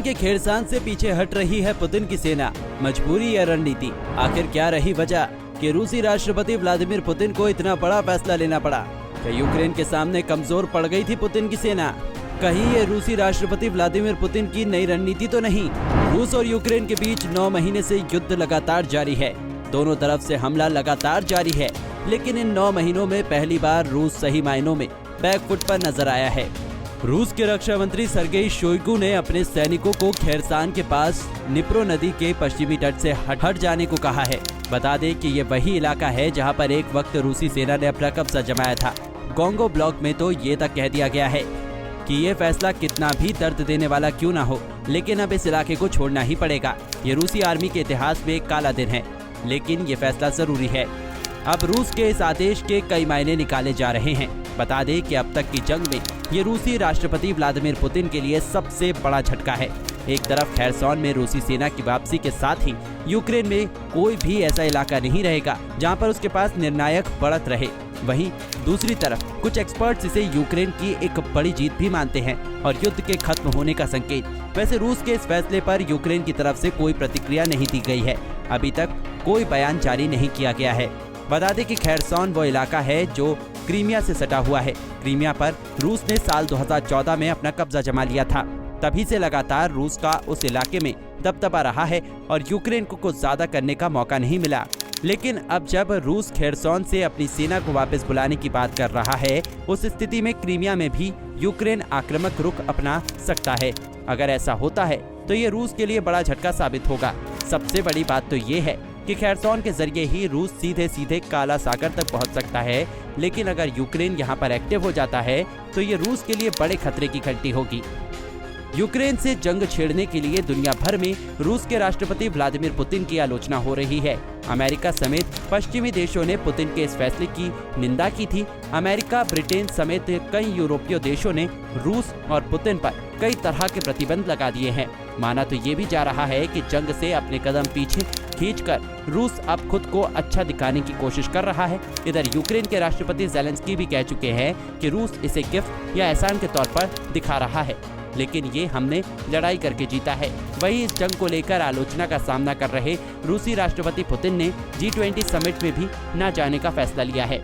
के खेरसान से पीछे हट रही है पुतिन की सेना। मजबूरी या रणनीति, आखिर क्या रही वजह कि रूसी राष्ट्रपति व्लादिमीर पुतिन को इतना बड़ा फैसला लेना पड़ा? क्या यूक्रेन के सामने कमजोर पड़ गई थी पुतिन की सेना? कहीं ये रूसी राष्ट्रपति व्लादिमीर पुतिन की नई रणनीति तो नहीं? रूस और यूक्रेन के बीच 9 महीने से युद्ध लगातार जारी है। दोनों तरफ से हमला लगातार जारी है, लेकिन इन 9 महीनों में पहली बार रूस सही मायनों में बैकफुट पर नजर आया है। रूस के रक्षा मंत्री सर्गेई शोइगु ने अपने सैनिकों को खेरसान के पास निप्रो नदी के पश्चिमी तट से हट जाने को कहा है। बता दें कि ये वही इलाका है जहां पर एक वक्त रूसी सेना ने अपना कब्जा जमाया था। गोंगो ब्लॉक में तो ये तक कह दिया गया है कि ये फैसला कितना भी दर्द देने वाला क्यों ना हो, लेकिन अब इस इलाके को छोड़ना ही पड़ेगा। ये रूसी आर्मी के इतिहास में एक काला दिन है, लेकिन ये फैसला जरूरी है। अब रूस के इस आदेश के कई मायने निकाले जा रहे हैं। बता दें कि अब तक की जंग में ये रूसी राष्ट्रपति व्लादिमीर पुतिन के लिए सबसे बड़ा झटका है। एक तरफ खेरसान में रूसी सेना की वापसी के साथ ही यूक्रेन में कोई भी ऐसा इलाका नहीं रहेगा जहां पर उसके पास निर्णायक बढ़त रहे। वहीं दूसरी तरफ कुछ एक्सपर्ट्स इसे यूक्रेन की एक बड़ी जीत भी मानते हैं और युद्ध के खत्म होने का संकेत। वैसे रूस के इस फैसले पर यूक्रेन की तरफ से कोई प्रतिक्रिया नहीं दी गई है। अभी तक कोई बयान जारी नहीं किया गया है। बता दें कि खेरसान वो इलाका है जो क्रीमिया से सटा हुआ है। क्रीमिया पर रूस ने साल 2014 में अपना कब्जा जमा लिया था। तभी से लगातार रूस का उस इलाके में दबदबा रहा है और यूक्रेन को कुछ ज्यादा करने का मौका नहीं मिला। लेकिन अब जब रूस खेरसान से अपनी सेना को वापस बुलाने की बात कर रहा है, उस स्थिति में क्रीमिया में भी यूक्रेन आक्रामक रुख अपना सकता है। अगर ऐसा होता है तो ये रूस के लिए बड़ा झटका साबित होगा। सबसे बड़ी बात तो ये है कि खेरसान के जरिए ही रूस सीधे सीधे काला सागर तक पहुंच सकता है, लेकिन अगर यूक्रेन यहां पर एक्टिव हो जाता है तो ये रूस के लिए बड़े खतरे की घंटी होगी। यूक्रेन से जंग छेड़ने के लिए दुनिया भर में रूस के राष्ट्रपति व्लादिमीर पुतिन की आलोचना हो रही है। अमेरिका समेत पश्चिमी देशों ने पुतिन के इस फैसले की निंदा की थी। अमेरिका, ब्रिटेन समेत कई यूरोपीय देशों ने रूस और पुतिन पर कई तरह के प्रतिबंध लगा दिए हैं। माना तो ये भी जा रहा है कि जंग से अपने कदम पीछे खींचकर रूस अब खुद को अच्छा दिखाने की कोशिश कर रहा है। इधर यूक्रेन के राष्ट्रपति ज़ेलेंस्की भी कह चुके हैं कि रूस इसे गिफ्ट या एहसान के तौर पर दिखा रहा है, लेकिन ये हमने लड़ाई करके जीता है। वही इस जंग को लेकर आलोचना का सामना कर रहे रूसी राष्ट्रपति पुतिन ने G20 समिट में भी न जाने का फैसला लिया है।